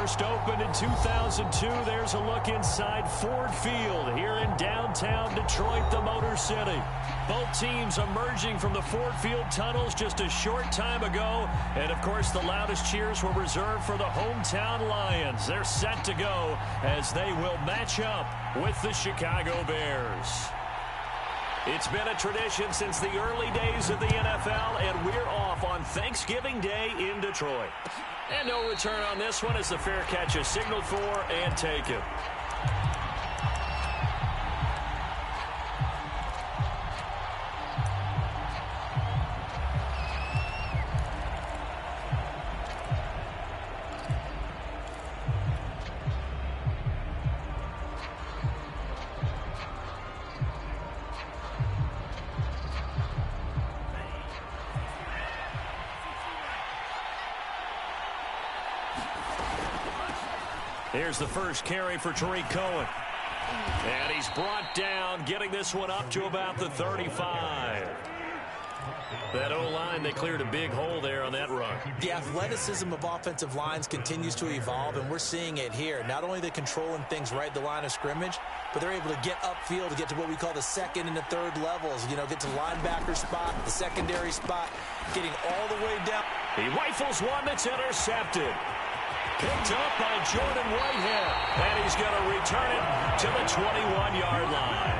First opened in 2002. There's a look inside Ford Field here in downtown Detroit, the Motor City. Both teams emerging from the Ford Field tunnels just a short time ago. And, of course, the loudest cheers were reserved for the hometown Lions. They're set to go as they will match up with the Chicago Bears. It's been a tradition since the early days of the NFL, and we're off on Thanksgiving Day in Detroit. And no return on this one as the fair catch is signaled for and taken. Here's the first carry for Tariq Cohen. And he's brought down, getting this one up to about the 35. That O-line, they cleared a big hole there on that run. The athleticism of offensive lines continues to evolve, and we're seeing it here. Not only are they controlling things right at the line of scrimmage, but they're able to get upfield to get to what we call the second and the third levels. You know, get to linebacker spot, the secondary spot, getting all the way down. He rifles one that's intercepted. Picked up by Jordan Whitehead. And he's going to return it to the 21-yard line.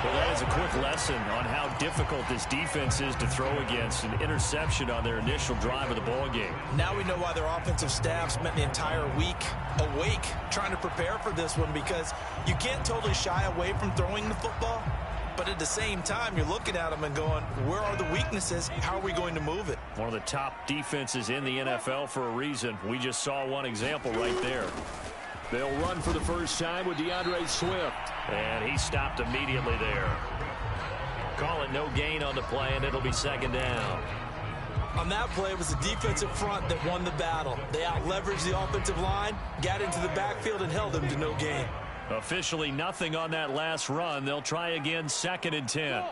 Well, that is a quick lesson on how difficult this defense is to throw against. An interception on their initial drive of the ball game. Now we know why their offensive staff spent the entire week awake trying to prepare for this one, because you can't totally shy away from throwing the football. But at the same time, you're looking at them and going, where are the weaknesses? How are we going to move it? One of the top defenses in the NFL for a reason. We just saw one example right there. They'll run for the first time with DeAndre Swift. And he stopped immediately there. Call it no gain on the play, and it'll be second down. On that play, it was the defensive front that won the battle. They out-leveraged the offensive line, got into the backfield, and held them to no gain. Officially nothing on that last run. They'll try again, second and 10.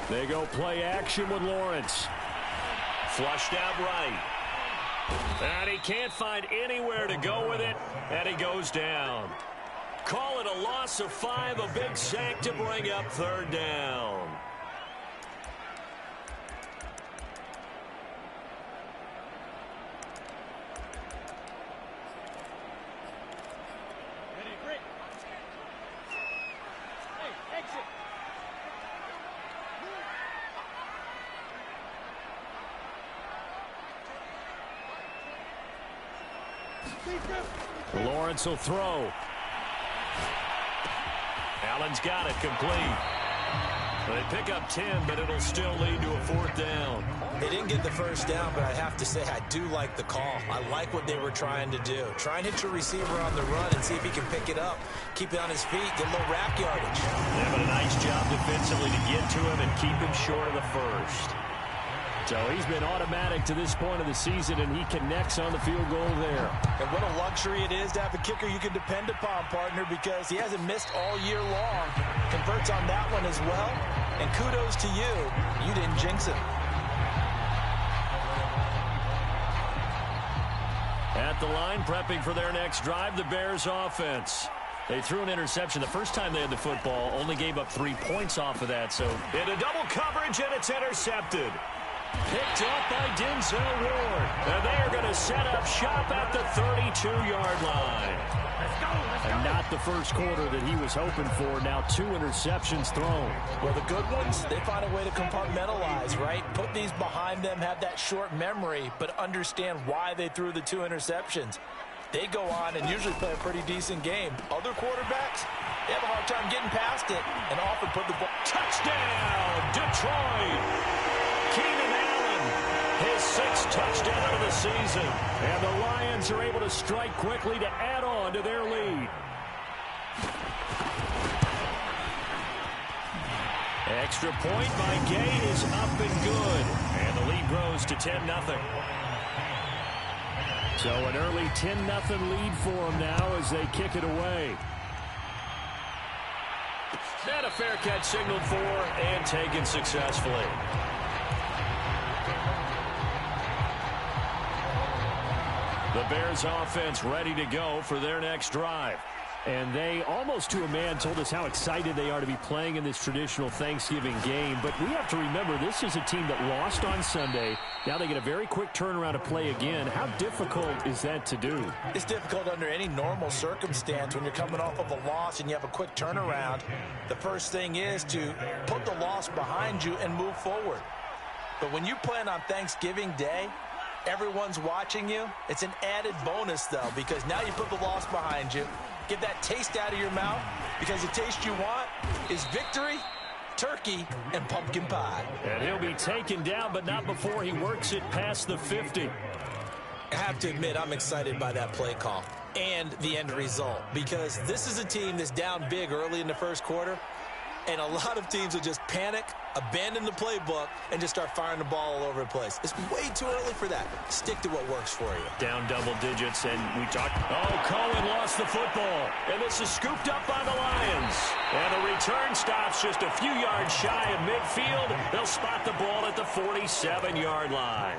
They go play action with Lawrence. Flushed out right. And he can't find anywhere to go with it, and he goes down. Call it a loss of 5, a big sack to bring up third down. Lawrence will throw. Allen's got it complete. They pick up 10, but it'll still lead to a fourth down. They didn't get the first down, but I have to say I do like the call. I like what they were trying to do. Try and hit your receiver on the run and see if he can pick it up. Keep it on his feet, get a little rack yardage. Yeah, but a nice job defensively to get to him and keep him short of the first. So he's been automatic to this point of the season, and he connects on the field goal there. And what a luxury it is to have a kicker you can depend upon, partner, because he hasn't missed all year long. Converts on that one as well. And kudos to you. You didn't jinx him. At the line, prepping for their next drive, the Bears offense. They threw an interception the first time they had the football, only gave up 3 points off of that. So into double coverage, and it's intercepted. Picked up by Denzel Ward. And they are going to set up shop at the 32-yard line. And not the first quarter that he was hoping for. Now 2 interceptions thrown. Well, the good ones, they find a way to compartmentalize, right? Put these behind them, have that short memory, but understand why they threw the 2 interceptions. They go on and usually play a pretty decent game. Other quarterbacks, they have a hard time getting past it and often put the ball. Touchdown, Detroit! Keenan Allen, his 6th touchdown of the season. And the Lions are able to strike quickly to add on to their lead. Extra point by Gay is up and good. And the lead grows to 10-0. So an early 10-0 lead for them now as they kick it away. And a fair catch signaled for and taken successfully. The Bears offense ready to go for their next drive. And they, almost to a man, told us how excited they are to be playing in this traditional Thanksgiving game. But we have to remember, this is a team that lost on Sunday. Now they get a very quick turnaround to play again. How difficult is that to do? It's difficult under any normal circumstance when you're coming off of a loss and you have a quick turnaround. The first thing is to put the loss behind you and move forward. But when you plan on Thanksgiving Day, everyone's watching you. It's an added bonus, though, because now you put the loss behind you. Get that taste out of your mouth, because the taste you want is victory, turkey, and pumpkin pie. And he'll be taken down, but not before he works it past the 50. I have to admit, I'm excited by that play call and the end result, because this is a team that's down big early in the first quarter, and a lot of teams will just panic, abandon the playbook, and just start firing the ball all over the place. It's way too early for that. Stick to what works for you. Down double digits, and we talked. Oh, Cohen lost the football, and this is scooped up by the Lions. And the return stops just a few yards shy of midfield. They'll spot the ball at the 47-yard line.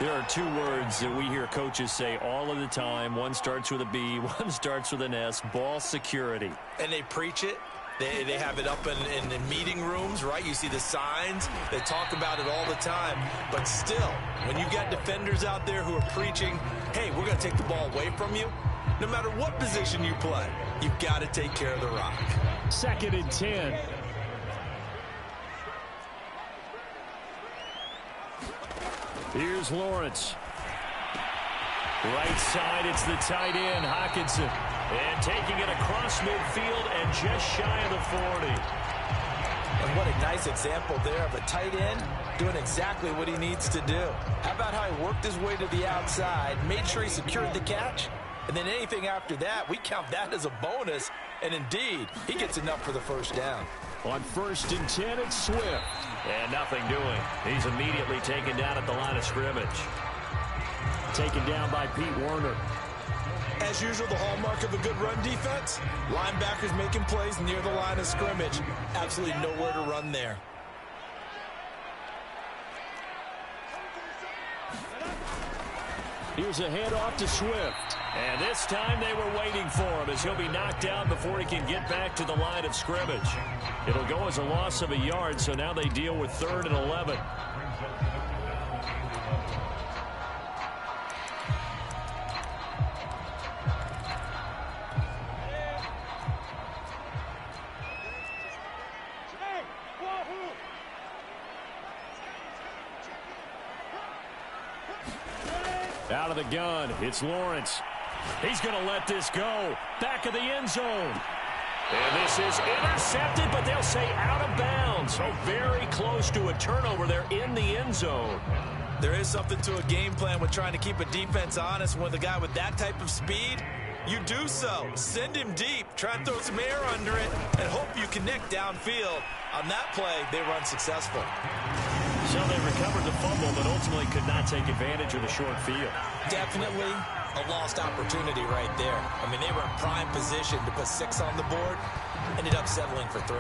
There are two words that we hear coaches say all of the time. One starts with a B, one starts with an S, ball security. And they preach it. They have it up in the meeting rooms, right? You see the signs. They talk about it all the time. But still, when you got defenders out there who are preaching, hey, we're going to take the ball away from you, no matter what position you play, you've got to take care of the rock. 2nd and 10. Here's Lawrence. Right side, it's the tight end, Hockenson. And taking it across midfield and just shy of the 40. And what a nice example there of a tight end doing exactly what he needs to do. How about how he worked his way to the outside, made sure he secured the catch, and then anything after that, we count that as a bonus. And indeed, he gets enough for the first down. On 1st and 10, it's Swift. And nothing doing. He's immediately taken down at the line of scrimmage. Taken down by Pete Werner. As usual, the hallmark of a good run defense, linebackers making plays near the line of scrimmage. Absolutely nowhere to run there. Here's a handoff to Swift. And this time they were waiting for him, as he'll be knocked down before he can get back to the line of scrimmage. It'll go as a loss of a yard, so now they deal with 3rd and 11. Out of the gun, it's Lawrence. He's going to let this go. Back of the end zone. And this is intercepted, but they'll say out of bounds. So very close to a turnover there in the end zone. There is something to a game plan with trying to keep a defense honest. With a guy with that type of speed, you do so. Send him deep, try and throw some air under it, and hope you connect downfield. On that play, they were unsuccessful. So they recovered the fumble, but ultimately could not take advantage of the short field. Definitely a lost opportunity right there. I mean, they were in prime position to put 6 on the board. Ended up settling for 3.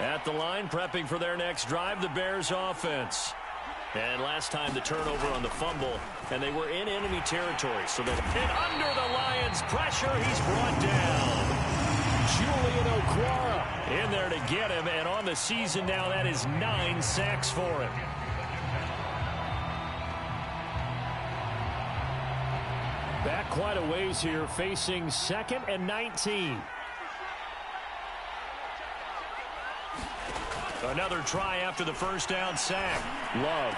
At the line, prepping for their next drive, the Bears offense. And last time the turnover on the fumble, and they were in enemy territory. So they hit under the Lions' pressure. He's brought down. Julian Okwara in there to get him, and on the season now, that is 9 sacks for him. Back quite a ways here, facing 2nd and 19. Another try after the first down sack. Love.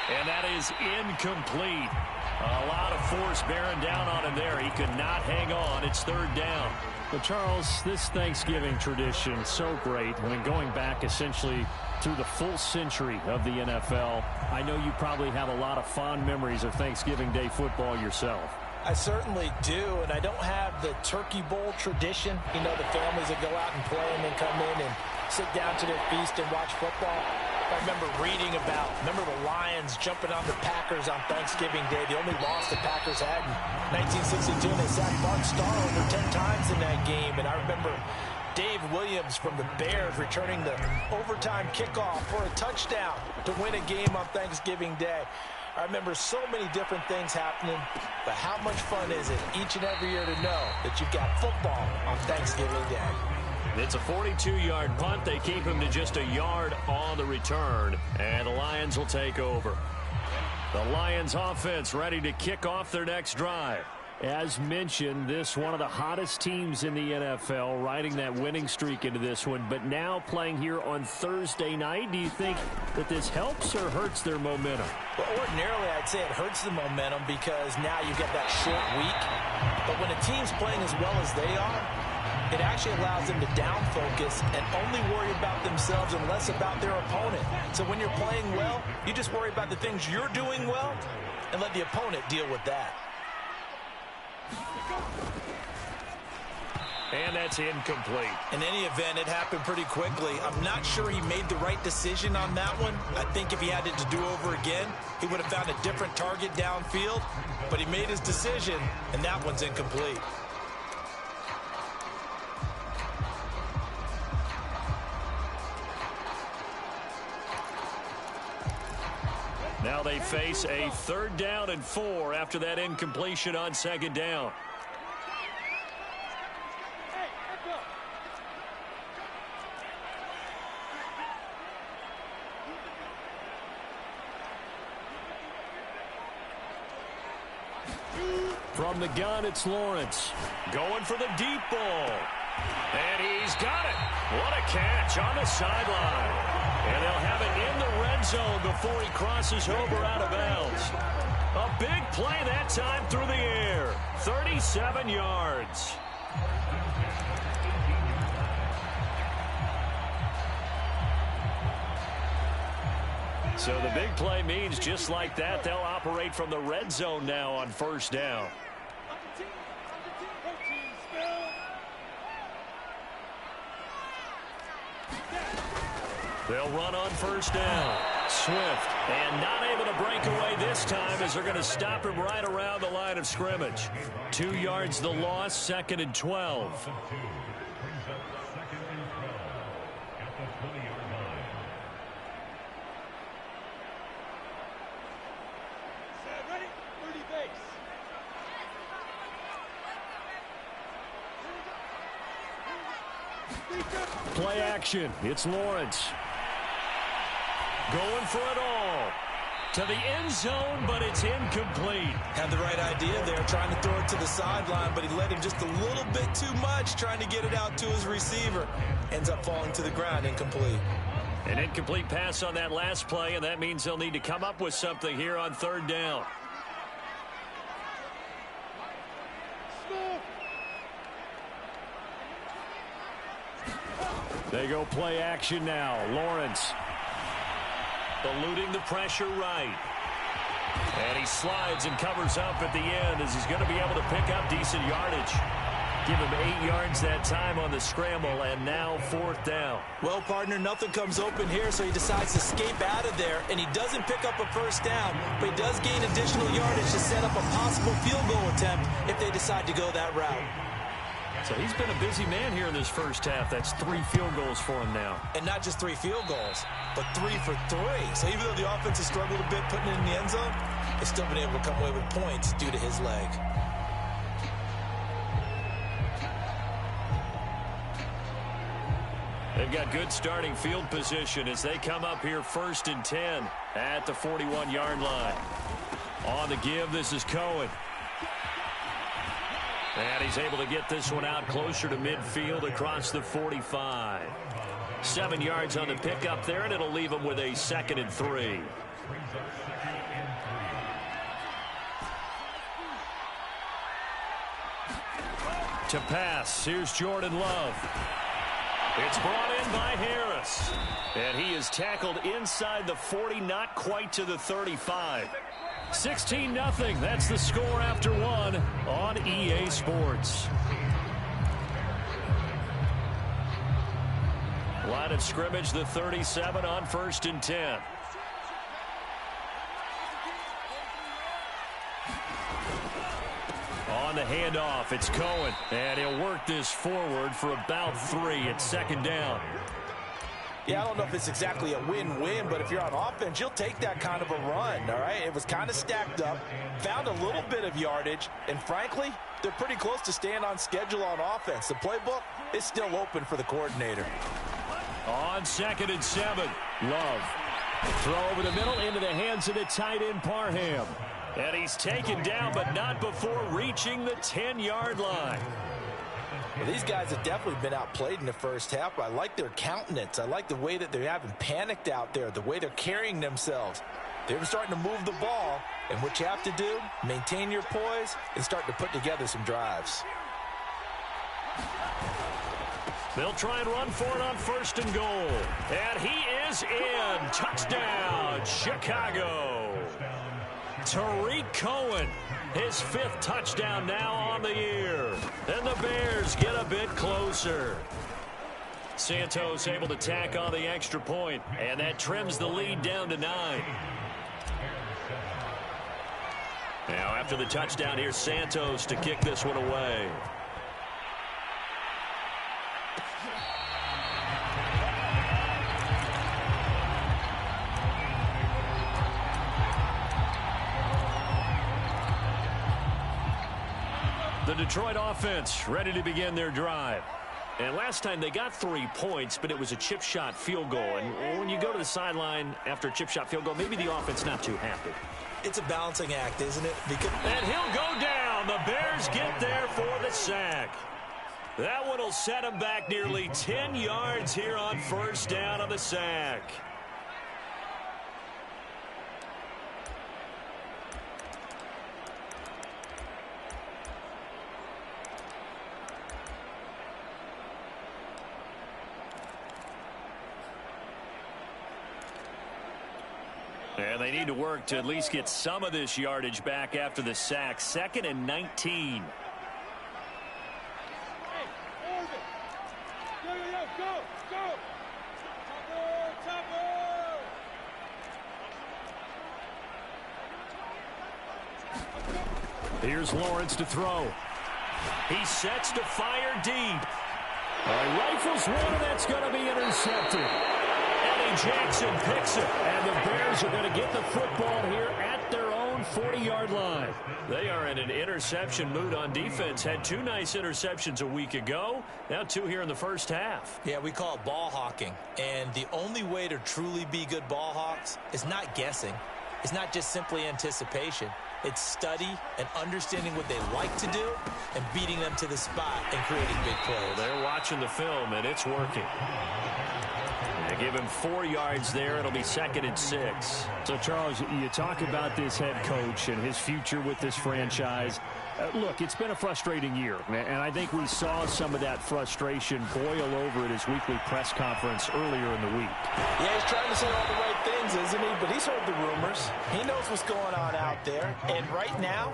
And that is incomplete. A lot of force bearing down on him there. He could not hang on. It's 3rd down. But Charles, this Thanksgiving tradition, so great. I mean, going back essentially through the full century of the NFL, I know you probably have a lot of fond memories of Thanksgiving Day football yourself. I certainly do, and I don't have the Turkey Bowl tradition. You know, the families that go out and play and then come in and sit down to their feast and watch football. I remember reading about, the Lions jumping on the Packers on Thanksgiving Day. The only loss the Packers had in 1962, and they sacked Bart Starr over 10 times in that game. And I remember Dave Williams from the Bears returning the overtime kickoff for a touchdown to win a game on Thanksgiving Day. I remember so many different things happening, but how much fun is it each and every year to know that you've got football on Thanksgiving Day? It's a 42-yard punt. They keep him to just a yard on the return, and the Lions will take over. The Lions offense ready to kick off their next drive. As mentioned, this one of the hottest teams in the NFL, riding that winning streak into this one, but now playing here on Thursday night. Do you think that this helps or hurts their momentum? Well, ordinarily, I'd say it hurts the momentum because now you get that short week. But when a team's playing as well as they are, it actually allows them to down focus and only worry about themselves and less about their opponent. So when you're playing well, you just worry about the things you're doing well and let the opponent deal with that. And that's incomplete. In any event, it happened pretty quickly. I'm not sure he made the right decision on that one. I think if he had it to do over again, he would have found a different target downfield. But he made his decision, and that one's incomplete. Now they face a 3rd down and 4 after that incompletion on 2nd down. From the gun, it's Lawrence. Going for the deep ball. And he's got it. What a catch on the sideline. And they'll have it in the red zone before he crosses over out of bounds. A big play that time through the air. 37 yards. So the big play means just like that, they'll operate from the red zone now on 1st down. They'll run on 1st down. Swift, and not able to break away this time as they're going to stop him right around the line of scrimmage. 2 yards the loss, 2nd and 12. Play action. It's Lawrence. Going for it all. To the end zone, but it's incomplete. Had the right idea there, trying to throw it to the sideline, but he let him just a little bit too much, trying to get it out to his receiver. Ends up falling to the ground, incomplete. An incomplete pass on that last play, and that means they'll need to come up with something here on 3rd down. They go play action now. Lawrence eluding the pressure right. And he slides and covers up at the end as he's going to be able to pick up decent yardage. Give him 8 yards that time on the scramble, and now 4th down. Well, partner, nothing comes open here, so he decides to escape out of there, and he doesn't pick up a 1st down, but he does gain additional yardage to set up a possible field goal attempt if they decide to go that route. So he's been a busy man here in this 1st half. That's 3 field goals for him now. And not just 3 field goals, but 3 for 3. So even though the offense has struggled a bit putting it in the end zone, they've still been able to come away with points due to his leg. They've got good starting field position as they come up here 1st and 10 at the 41-yard line. On the give, this is Cohen. And he's able to get this one out closer to midfield across the 45. 7 yards on the pickup there, and it'll leave him with a 2nd and 3. To pass, here's Jordan Love. It's brought in by Harris. And he is tackled inside the 40, not quite to the 35. 16-0. That's the score after 1 on EA Sports. Line of scrimmage, the 37 on 1st and 10. On the handoff, it's Cohen. And he'll work this forward for about 3. It's 2nd down. Yeah, I don't know if it's exactly a win-win, but if you're on offense, you'll take that kind of a run, all right? It was kind of stacked up, found a little bit of yardage, and frankly, they're pretty close to staying on schedule on offense. The playbook is still open for the coordinator. On 2nd and 7, Love. Throw over the middle into the hands of the tight end, Parham. And he's taken down, but not before reaching the 10-yard line. Well, these guys have definitely been outplayed in the first half. I like their countenance. I like the way that they haven't panicked out there, the way they're carrying themselves. They're starting to move the ball, and what you have to do, maintain your poise and start to put together some drives. They'll try and run for it on 1st and goal. And he is in. Touchdown, Chicago. Tariq Cohen, his 5th touchdown now on the year. And the Bears get a bit closer. Santos able to tack on the extra point, and that trims the lead down to 9. Now after the touchdown, here's Santos to kick this one away. The Detroit offense ready to begin their drive. And last time they got 3 points, but it was a chip shot field goal. And when you go to the sideline after a chip shot field goal, maybe the offense not too happy. It's a balancing act, isn't it? And he'll go down. The Bears get there for the sack. That one will set him back nearly 10 yards here on 1st down on the sack. And they need to work to at least get some of this yardage back after the sack. 2nd and 19. Here's Lawrence to throw. He sets to fire deep. Rifles one, and that's going to be intercepted. Jackson picks it, and the Bears are going to get the football here at their own 40-yard line. They are in an interception mood on defense. Had 2 nice interceptions a week ago. Now 2 here in the first half. Yeah, we call it ball hawking. And the only way to truly be good ball hawks is not guessing. It's not just simply anticipation. It's study and understanding what they like to do and beating them to the spot and creating big plays. Well, they're watching the film, and it's working. They give him 4 yards there. It'll be 2nd and 6. So, Charles, you talk about this head coach and his future with this franchise. Look, it's been a frustrating year, and I think we saw some of that frustration boil over at his weekly press conference earlier in the week. Yeah, he's trying to say all the right things, isn't he? But he's heard the rumors. He knows what's going on out there. And right now,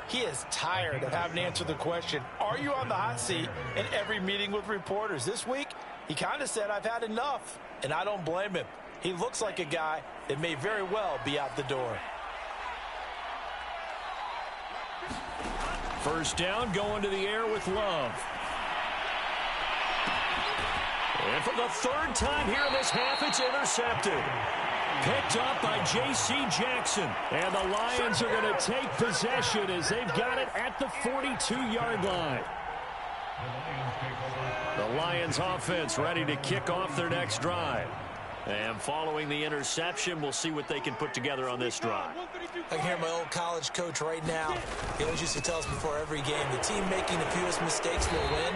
he is tired of having to answer the question, are you on the hot seat in every meeting with reporters? This week, he kind of said, I've had enough. And I don't blame him. He looks like a guy that may very well be out the door. 1st down, going to the air with Love. And for the 3rd time here in this half, it's intercepted. Picked up by J.C. Jackson. And the Lions are going to take possession as they've got it at the 42-yard line. The Lions offense ready to kick off their next drive. And following the interception, we'll see what they can put together on this drive. I can hear my old college coach right now. He always used to tell us before every game, the team making the fewest mistakes will win.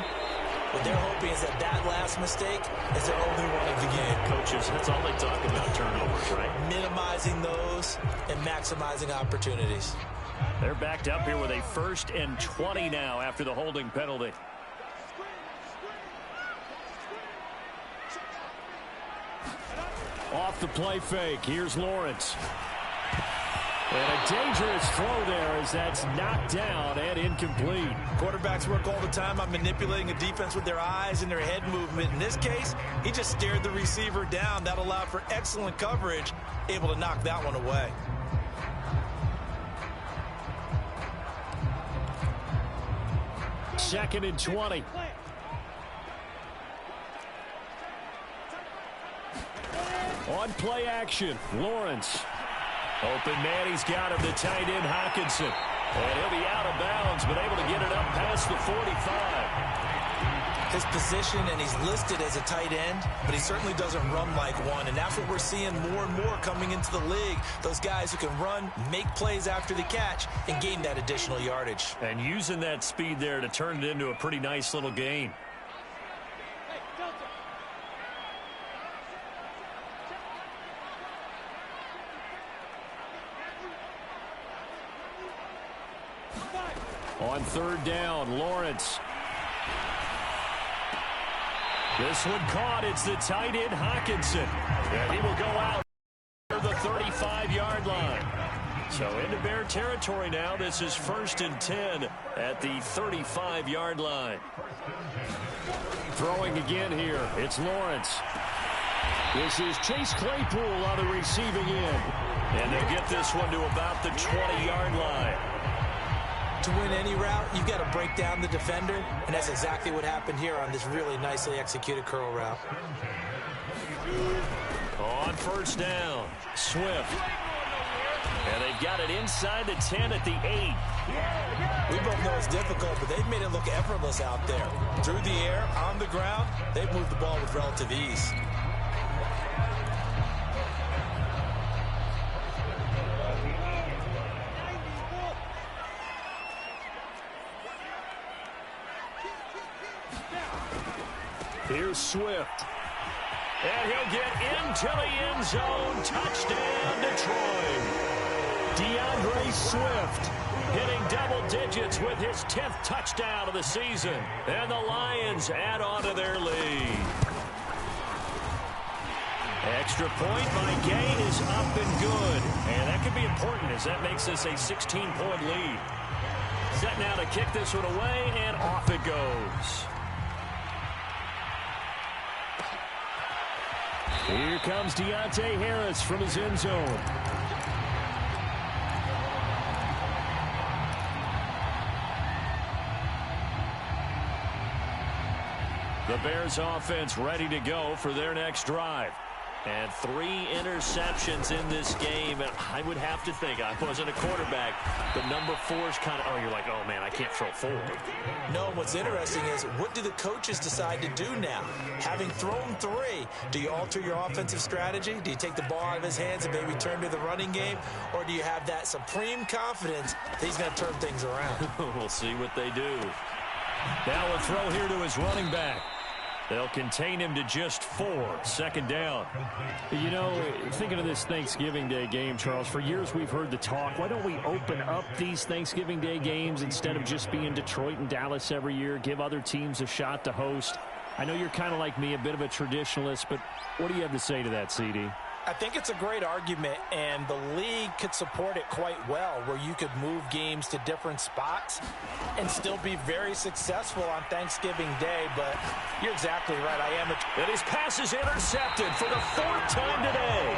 What they're hoping is that last mistake is their only one of the game. Coaches, that's all they talk about, turnovers, right? Minimizing those and maximizing opportunities. They're backed up here with a 1st and 20 now after the holding penalty. Off the play fake. Here's Lawrence. And a dangerous throw there as that's knocked down and incomplete. Quarterbacks work all the time on manipulating a defense with their eyes and their head movement. In this case, he just stared the receiver down. That allowed for excellent coverage, able to knock that one away. Second and 20. On play action, Lawrence. Open man, he's got him, the tight end, Hockenson. And he'll be out of bounds, but able to get it up past the 45. His position, and he's listed as a tight end, but he certainly doesn't run like one, and that's what we're seeing more and more coming into the league. Those guys who can run, make plays after the catch, and gain that additional yardage. And using that speed there to turn it into a pretty nice little gain. On third down, Lawrence. This one caught. It's the tight end, Hockenson. And he will go out to the 35-yard line. So into Bear territory now. This is 1st and 10 at the 35-yard line. Throwing again here. It's Lawrence. This is Chase Claypool on the receiving end. And they'll get this one to about the 20-yard line. To win any route, you've got to break down the defender, and that's exactly what happened here on this really nicely executed curl route. On first down, Swift. And they've got it inside the 10 at the 8. We both know it's difficult, but they've made it look effortless out there. Through the air, on the ground, they've moved the ball with relative ease. Here's Swift. And he'll get into the end zone. Touchdown, Detroit. DeAndre Swift hitting double digits with his 10th touchdown of the season. And the Lions add on to their lead. Extra point by Gain is up and good. And that could be important as that makes this a 16-point lead. Set now to kick this one away, and off it goes. Here comes Deontay Harris from his end zone. The Bears offense ready to go for their next drive. And 3 interceptions in this game. And I would have to think, I wasn't a quarterback, but number 4 is kind of, oh, you're like, oh, man, I can't throw 4. No, what's interesting is, what do the coaches decide to do now? Having thrown 3, do you alter your offensive strategy? Do you take the ball out of his hands and maybe turn to the running game? Or do you have that supreme confidence that he's going to turn things around? We'll see what they do. Now a throw here to his running back. They'll contain him to just 4. 2nd down. You know, thinking of this Thanksgiving Day game, Charles, for years we've heard the talk, why don't we open up these Thanksgiving Day games instead of just being Detroit and Dallas every year, give other teams a shot to host? I know you're kind of like me, a bit of a traditionalist, but what do you have to say to that, CD? I think it's a great argument, and the league could support it quite well, where you could move games to different spots and still be very successful on Thanksgiving Day. But you're exactly right. And his pass is intercepted for the 4th time today.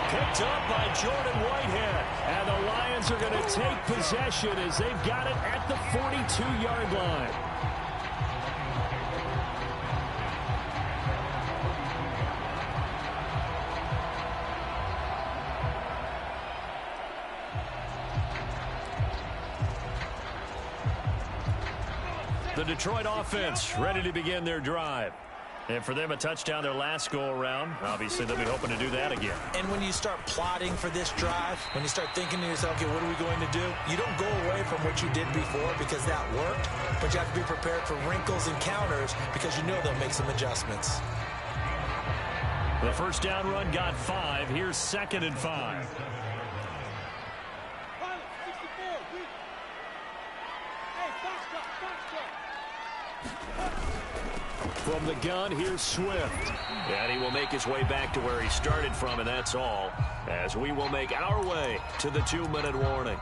Picked up by Jordan Whitehead. And the Lions are going to take possession as they've got it at the 42-yard line. The Detroit offense ready to begin their drive. And for them, a touchdown their last go-around. Obviously, they'll be hoping to do that again. And when you start plotting for this drive, when you start thinking to yourself, okay, what are we going to do? You don't go away from what you did before because that worked, but you have to be prepared for wrinkles and counters because you know they'll make some adjustments. The first down run got 5. Here's 2nd and 5. From the gun, here's Swift. And he will make his way back to where he started from, and that's all, as we will make our way to the 2-minute warning.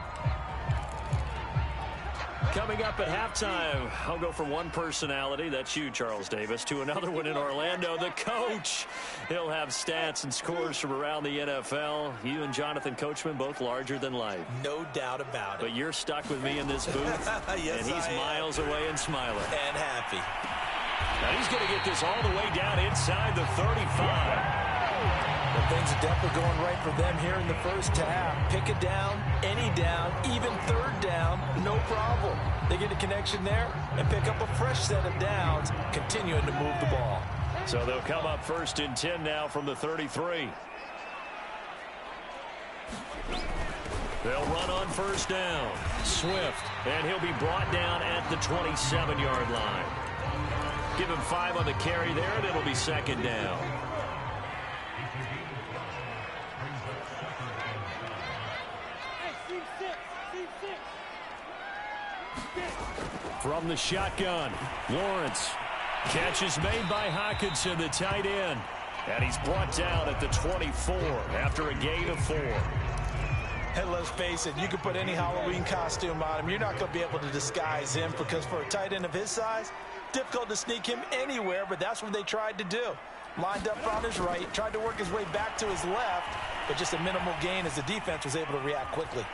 Coming up at halftime, I'll go from one personality, that's you, Charles Davis, to another one in Orlando, the coach. He'll have stats and scores from around the NFL. You and Jonathan Coachman, both larger than life. No doubt about it. But you're stuck with me in this booth, yes, and he's miles away and smiling. And happy. Now he's going to get this all the way down inside the 35. Well, things are definitely going right for them here in the first half. Pick it down, any down, even third down, no problem. They get a connection there and pick up a fresh set of downs, continuing to move the ball. So they'll come up 1st and 10 now from the 33. They'll run on 1st down. Swift, and he'll be brought down at the 27-yard line. Give him 5 on the carry there, and it'll be 2nd down. From the shotgun, Lawrence. Catch is made by Hockenson, the tight end. And he's brought down at the 24 after a gain of 4. And let's face it, you can put any Halloween costume on him. You're not going to be able to disguise him because for a tight end of his size, difficult to sneak him anywhere, but that's what they tried to do. Lined up on his right, tried to work his way back to his left, but just a minimal gain as the defense was able to react quickly.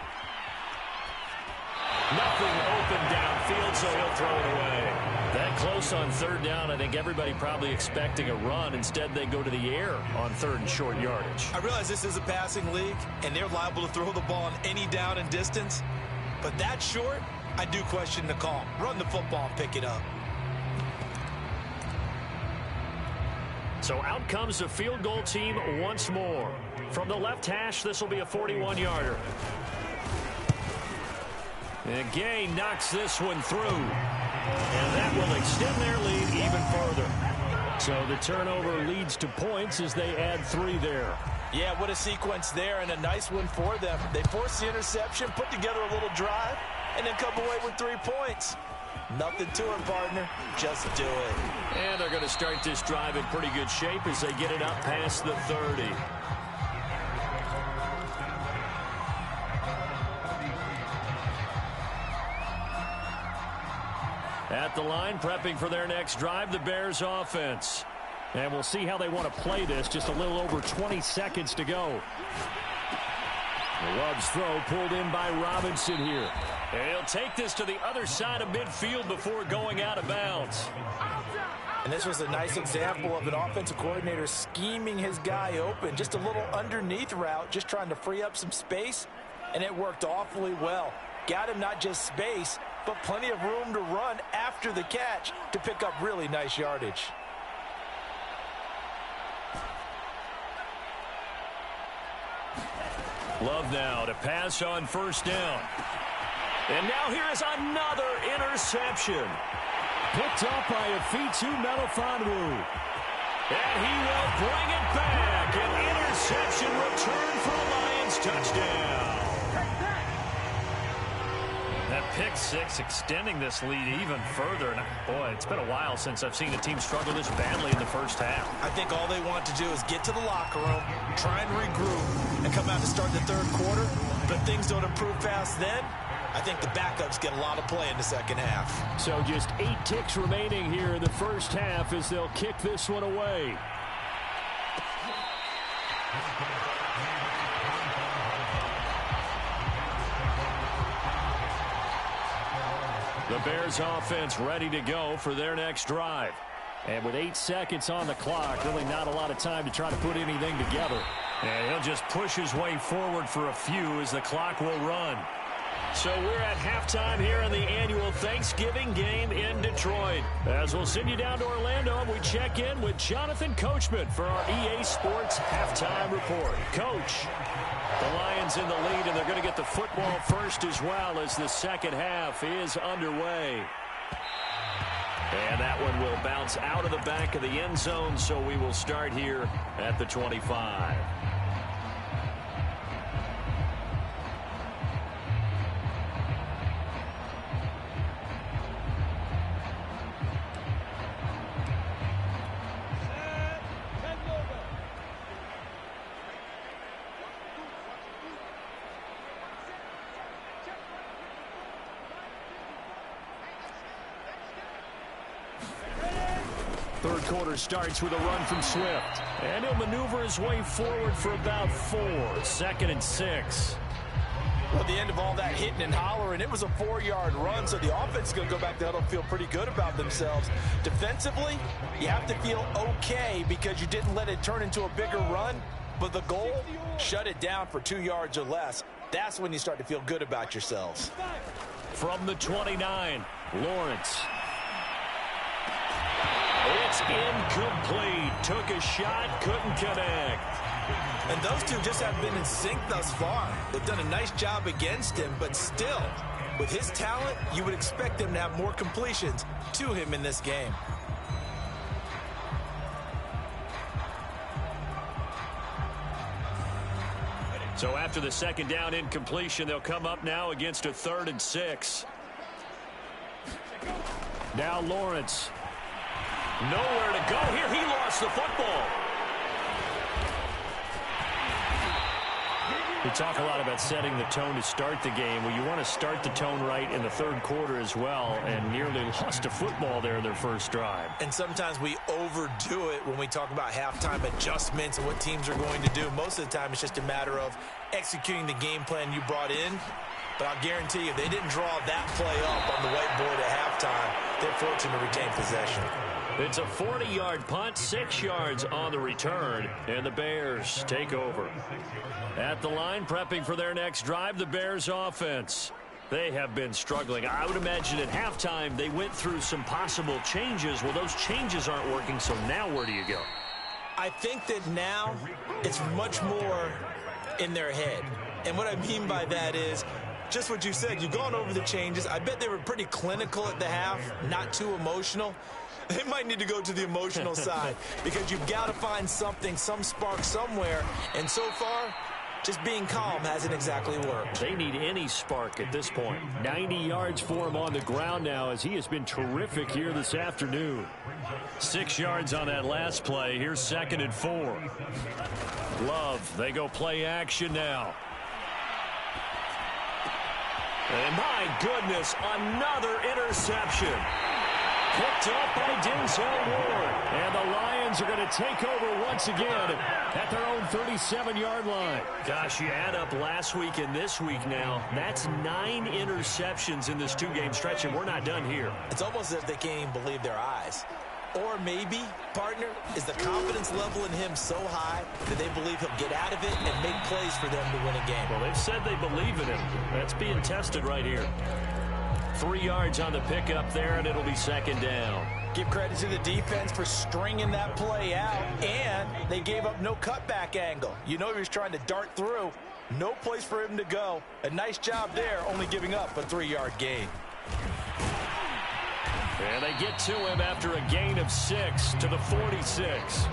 Nothing open downfield, so he'll throw it away. That close on 3rd down, I think everybody probably expecting a run. Instead, they go to the air on 3rd and short yardage. I realize this is a passing league, and they're liable to throw the ball on any down and distance. But that short, I do question the call. Run the football and pick it up. So out comes the field goal team once more. From the left hash, this will be a 41-yarder. And Gay knocks this one through. And that will extend their lead even further. So the turnover leads to points as they add 3 there. Yeah, what a sequence there, and a nice one for them. They force the interception, put together a little drive, and then come away with 3 points. Nothing to it, partner. Just do it. And they're going to start this drive in pretty good shape as they get it up past the 30. At the line, prepping for their next drive, the Bears offense. And we'll see how they want to play this. Just a little over 20 seconds to go. Love's throw pulled in by Robinson here. And he'll take this to the other side of midfield before going out of bounds. And this was a nice example of an offensive coordinator scheming his guy open. Just a little underneath route, just trying to free up some space. And it worked awfully well. Got him not just space, but plenty of room to run after the catch to pick up really nice yardage. Love now to pass on 1st down. And now here is another interception. Picked up by Afitu Melifonwu. And he will bring it back. An interception return for a Lions touchdown. That pick 6 extending this lead even further. And boy, it's been a while since I've seen a team struggle this badly in the first half. I think all they want to do is get to the locker room, try and regroup, and come out to start the 3rd quarter. But things don't improve fast then. I think the backups get a lot of play in the 2nd half. So just 8 ticks remaining here in the first half as they'll kick this one away. The Bears offense ready to go for their next drive. And with 8 seconds on the clock, really not a lot of time to try to put anything together. And he'll just push his way forward for a few as the clock will run. So we're at halftime here in the annual Thanksgiving game in Detroit. As we'll send you down to Orlando, and we check in with Jonathan Coachman for our EA Sports Halftime Report. Coach, the Lions in the lead, and they're going to get the football first as well as the second half is underway. And that one will bounce out of the back of the end zone, so we will start here at the 25. Third quarter starts with a run from Swift. And he'll maneuver his way forward for about 4. 2nd and 6. Well, at the end of all that hitting and hollering, it was a 4-yard run, so the offense is going to go back to the huddle and feel pretty good about themselves. Defensively, you have to feel okay because you didn't let it turn into a bigger run, but the goal, shut it down for 2 yards or less. That's when you start to feel good about yourselves. From the 29, Lawrence. It's incomplete. Took a shot, couldn't connect. And those two just haven't been in sync thus far. They've done a nice job against him, but still, with his talent, you would expect him to have more completions to him in this game. So after the second down incompletion, they'll come up now against a 3rd and 6. Now Lawrence. Nowhere to go here. He lost the football. We talk a lot about setting the tone to start the game. Well, you want to start the tone right in the third quarter as well, and nearly lost a football there in their first drive. And sometimes we overdo it when we talk about halftime adjustments and what teams are going to do. Most of the time, it's just a matter of executing the game plan you brought in. But I'll guarantee you, if they didn't draw that play up on the whiteboard at halftime, they're fortunate to retain possession. It's a 40-yard punt, 6 yards on the return, and the Bears take over. At the line, prepping for their next drive, the Bears offense. They have been struggling. I would imagine at halftime they went through some possible changes. Well, those changes aren't working, so now where do you go? I think that now it's much more in their head. And what I mean by that is just what you said. You've gone over the changes. I bet they were pretty clinical at the half, not too emotional. They might need to go to the emotional side because you've got to find something, some spark somewhere. And so far, just being calm hasn't exactly worked. They need any spark at this point. 90 yards for him on the ground now as he has been terrific here this afternoon. 6 yards on that last play. Here's 2nd and 4. Love, they go play action now. And my goodness, another interception. Picked up by Denzel Ward. And the Lions are going to take over once again at their own 37-yard line. Gosh, you add up last week and this week now. That's 9 interceptions in this 2-game stretch, and we're not done here. It's almost as if they can't even believe their eyes. Or maybe, partner, is the confidence level in him so high that they believe he'll get out of it and make plays for them to win a game. Well, they've said they believe in him. That's being tested right here. 3 yards on the pickup there, and it'll be 2nd down. Give credit to the defense for stringing that play out, and they gave up no cutback angle. You know he was trying to dart through. No place for him to go. A nice job there, only giving up a 3-yard gain. And they get to him after a gain of 6 to the 46.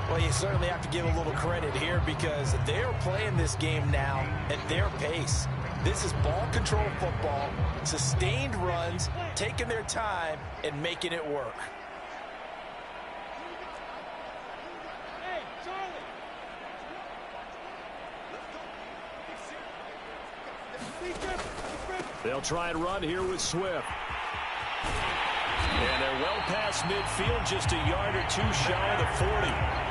Well, you certainly have to give a little credit here because they're playing this game now at their pace. This is ball control football, sustained runs, taking their time, and making it work. They'll try and run here with Swift. And they're well past midfield, just a yard or two shy of the 40.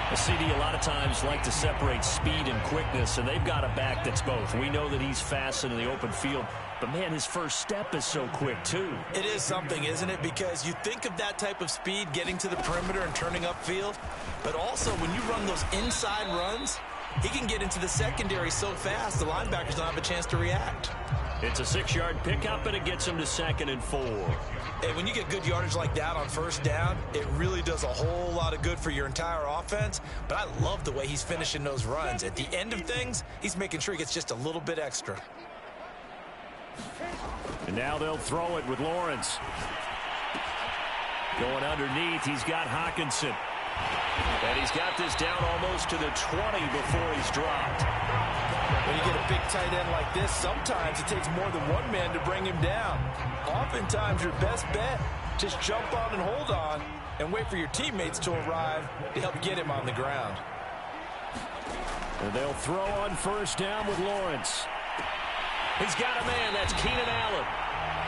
The CD a lot of times like to separate speed and quickness, and they've got a back that's both. We know that he's fast in the open field, but, man, his first step is so quick, too. It is something, isn't it? Because you think of that type of speed getting to the perimeter and turning upfield, but also when you run those inside runs, he can get into the secondary so fast the linebackers don't have a chance to react. It's a 6-yard pickup, and it gets him to 2nd and 4. And when you get good yardage like that on first down, it really does a whole lot of good for your entire offense. But I love the way he's finishing those runs. At the end of things, he's making sure he gets just a little bit extra. And now they'll throw it with Lawrence. Going underneath, he's got Hockenson. And he's got this down almost to the 20 before he's dropped. When you get a big tight end like this, sometimes it takes more than one man to bring him down. Oftentimes, your best bet, just jump on and hold on and wait for your teammates to arrive to help get him on the ground. And they'll throw on first down with Lawrence. He's got a man. That's Keenan Allen.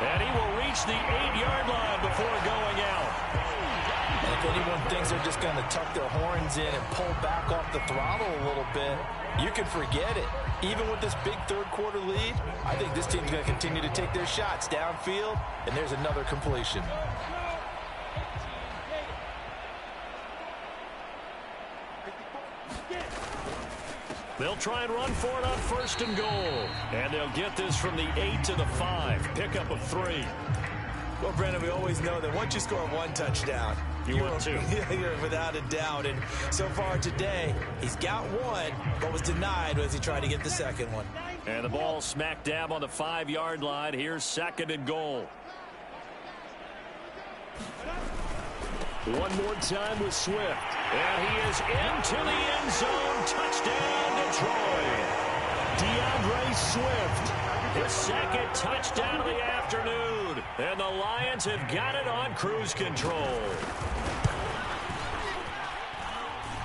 And he will reach the 8-yard line before going out. And if anyone thinks they're just going to tuck their horns in and pull back off the throttle a little bit, you can forget it. Even with this big third-quarter lead, I think this team's going to continue to take their shots downfield, and there's another completion. They'll try and run for it on 1st and goal. And they'll get this from the 8 to the 5. Pickup of 3. Well, Brandon, we always know that once you score one touchdown, you want two. You're without a doubt. And so far today, he's got one, but was denied as he tried to get the second one. And the ball smack dab on the 5-yard line. Here's 2nd and goal. One more time with Swift. And he is into the end zone. Touchdown, Detroit. DeAndre Swift. His 2nd touchdown of the afternoon. And the Lions have got it on cruise control.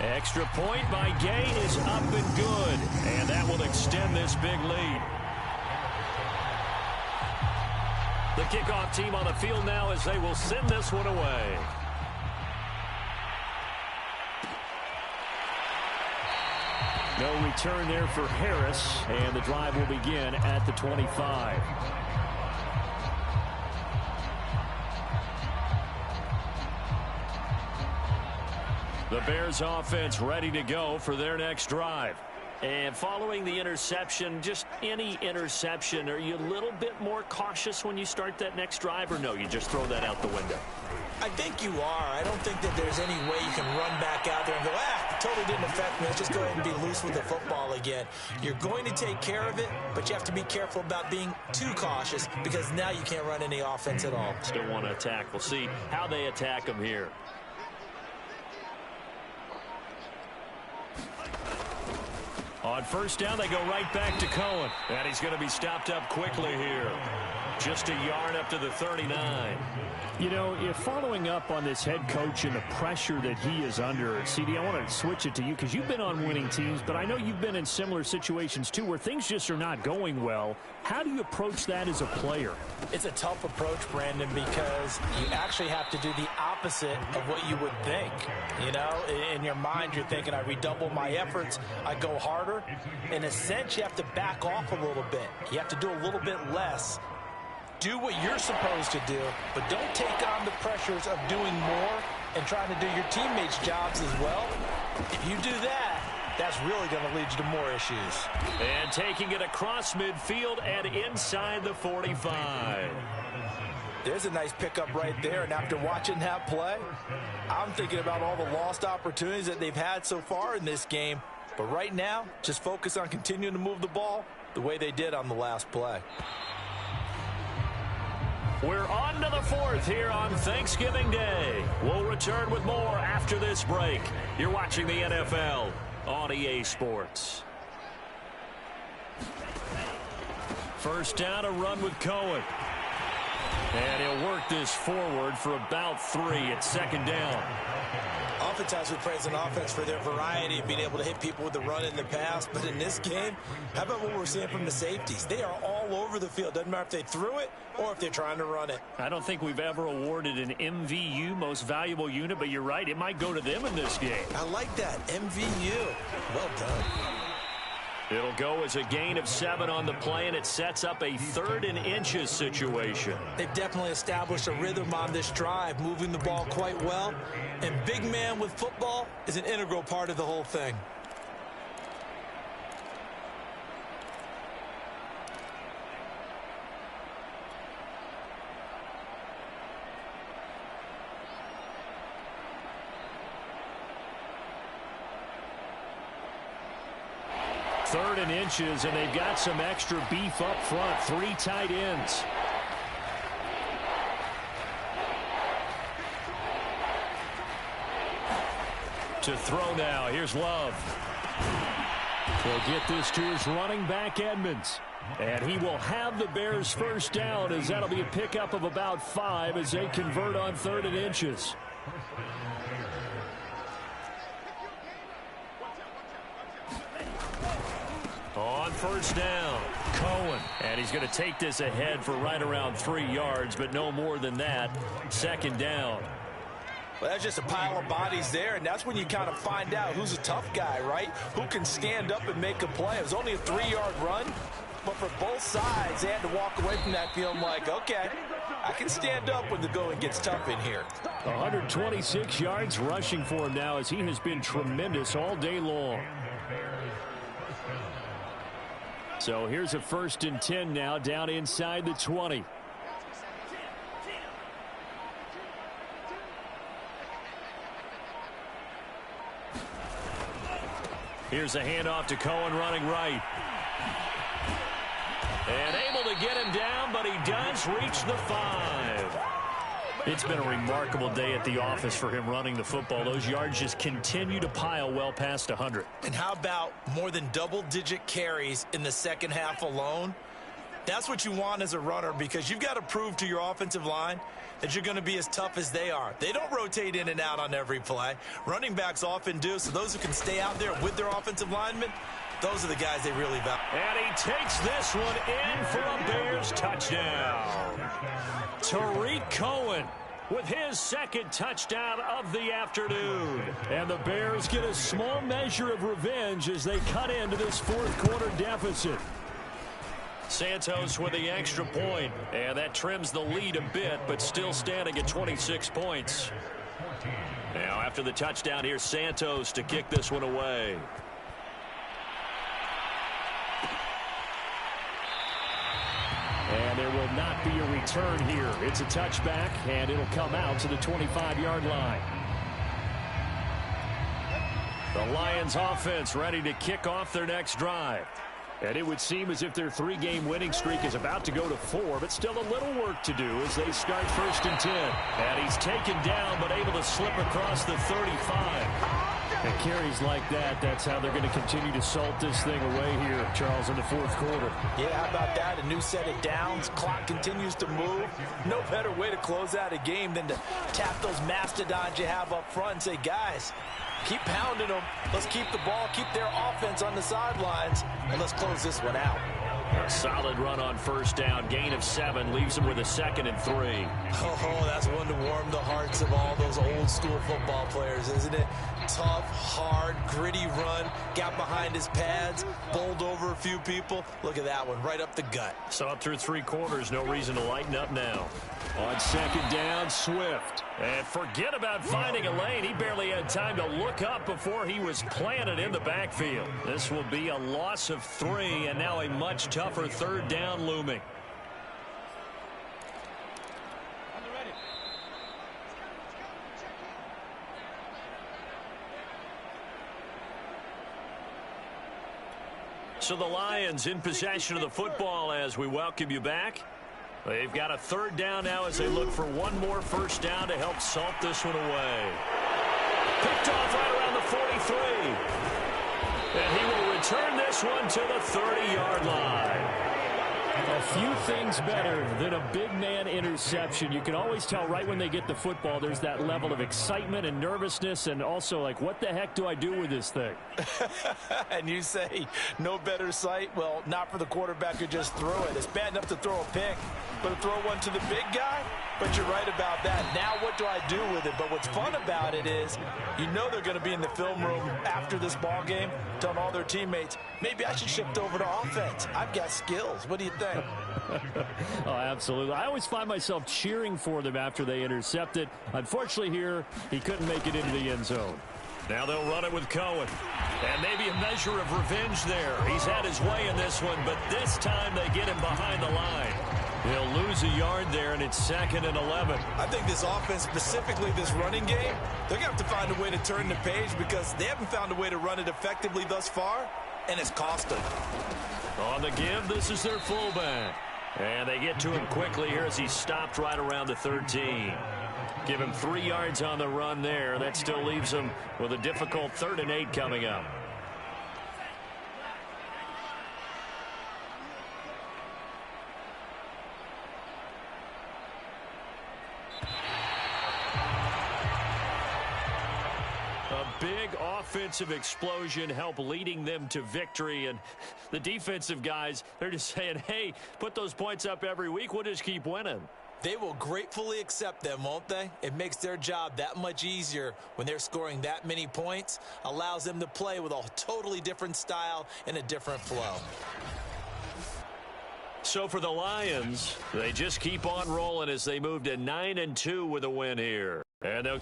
Extra point by Gay is up and good. And that will extend this big lead. The kickoff team on the field now as they will send this one away. No return there for Harris, and the drive will begin at the 25. The Bears offense ready to go for their next drive. And following the interception, just any interception, are you a little bit more cautious when you start that next drive, or no, you just throw that out the window? I think you are. I don't think that there's any way you can run back out there and go, it totally didn't affect me. Let's just go ahead and be loose with the football again. You're going to take care of it, but you have to be careful about being too cautious because now you can't run any offense at all. Still want to attack. We'll see how they attack them here. On 1st down, they go right back to Cohen. And he's going to be stopped up quickly here. Just a yard up to the 39. You know, if following up on this head coach and the pressure that he is under, CD, I want to switch it to you because you've been on winning teams, but I know you've been in similar situations too where things just are not going well. How do you approach that as a player? It's a tough approach, Brandon, because you actually have to do the opposite of what you would think. You know, in your mind, you're thinking, I redouble my efforts, I go harder. In a sense, you have to back off a little bit. You have to do a little bit less. Do what you're supposed to do, but don't take on the pressures of doing more and trying to do your teammates' jobs as well. If you do that, that's really going to lead you to more issues. And taking it across midfield and inside the 45. There's a nice pickup right there, and after watching that play, I'm thinking about all the lost opportunities that they've had so far in this game. But right now, just focus on continuing to move the ball the way they did on the last play. We're on to the 4th here on Thanksgiving Day. We'll return with more after this break. You're watching the NFL on EA Sports. 1st down, a run with Cohen. And he'll work this forward for about 3 at 2nd down. Oftentimes we praise an offense for their variety of being able to hit people with the run in the pass. But in this game, how about what we're seeing from the safeties? They are all over the field. Doesn't matter if they threw it or if they're trying to run it. I don't think we've ever awarded an MVU, most valuable unit, but you're right. It might go to them in this game. I like that. MVU. Well done. It'll go as a gain of 7 on the play, and it sets up a 3rd and inches situation. They've definitely established a rhythm on this drive, moving the ball quite well. And big man with football is an integral part of the whole thing. Third and inches, and they've got some extra beef up front. 3 tight ends. To throw now. Here's Love. He'll get this to his running back, Edmonds. And he will have the Bears' 1st down, as that'll be a pickup of about 5 as they convert on 3rd and inches. On 1st down, Cohen. And he's going to take this ahead for right around 3 yards, but no more than that. 2nd down. Well, that's just a pile of bodies there, and that's when you kind of find out who's a tough guy, right? Who can stand up and make a play. It was only a 3-yard run, but for both sides, they had to walk away from that feeling like, okay, I can stand up when the going gets tough in here. 126 yards rushing for him now as he has been tremendous all day long. So here's a 1st and 10 now down inside the 20. Here's a handoff to Cohen running right. And able to get him down, but he does reach the 5. It's been a remarkable day at the office for him running the football. Those yards just continue to pile well past 100. And how about more than double-digit carries in the second half alone? That's what you want as a runner, because you've got to prove to your offensive line that you're going to be as tough as they are. They don't rotate in and out on every play. Running backs often do, so those who can stay out there with their offensive linemen, those are the guys they really value. And he takes this one in for a Bears touchdown. Tariq Cohen with his 2nd touchdown of the afternoon. And the Bears get a small measure of revenge as they cut into this 4th quarter deficit. Santos with the extra point, and that trims the lead a bit, but still standing at 26 points. Now after the touchdown, here's Santos to kick this one away. And there will not be a return here. It's a touchback, and it'll come out to the 25-yard line. The Lions offense ready to kick off their next drive. And it would seem as if their 3-game winning streak is about to go to 4, but still a little work to do as they start 1st and 10. And he's taken down, but able to slip across the 35. And carries like that, that's how they're going to continue to salt this thing away here, Charles, in the 4th quarter. Yeah, how about that? A new set of downs. Clock continues to move. No better way to close out a game than to tap those mastodons you have up front and say, guys, keep pounding them. Let's keep the ball, keep their offense on the sidelines, and let's close this one out. A solid run on 1st down. Gain of 7 leaves them with a 2nd and 3. Oh, that's one to warm the hearts of all those old-school football players, isn't it? Tough, hard, gritty run. Got behind his pads, bowled over a few people. Look at that one, right up the gut. Saw it through 3 quarters. No reason to lighten up now. On 2nd down, Swift. And forget about finding a lane. He barely had time to look up before he was planted in the backfield. This will be a loss of 3, and now a much tougher 3rd down looming. So the Lions in possession of the football as we welcome you back. They've got a 3rd down now as they look for one more 1st down to help salt this one away. Picked off right around the 43. And he will return this one to the 30-yard line. A few things better than a big man interception. You can always tell right when they get the football, there's that level of excitement and nervousness, and also like, what the heck do I do with this thing? And you say no better sight? Well, not for the quarterback who just threw it. It's bad enough to throw a pick, but to throw one to the big guy? But you're right about that. Now what do I do with it? But what's fun about it is you know they're going to be in the film room after this ball game telling all their teammates, maybe I should shift over to offense. I've got skills. What do you think? Oh, absolutely. I always find myself cheering for them after they intercept it. Unfortunately here, he couldn't make it into the end zone. Now they'll run it with Cohen. And maybe a measure of revenge there. He's had his way in this one, but this time they get him behind the line. He'll lose a yard there, and it's 2nd and 11. I think this offense, specifically this running game, they're going to have to find a way to turn the page because they haven't found a way to run it effectively thus far, and it's cost them. On the give, this is their fullback. And they get to him quickly here as he stopped right around the 13. Give him 3 yards on the run there. That still leaves him with a difficult 3rd and 8 coming up. Big offensive explosion help leading them to victory, and the defensive guys, they're just saying, hey, put those points up every week, we'll just keep winning. They will gratefully accept them, won't they? It makes their job that much easier when they're scoring that many points, allows them to play with a totally different style and a different flow. So for the Lions, they just keep on rolling as they move to 9-2 with a win here. And they'll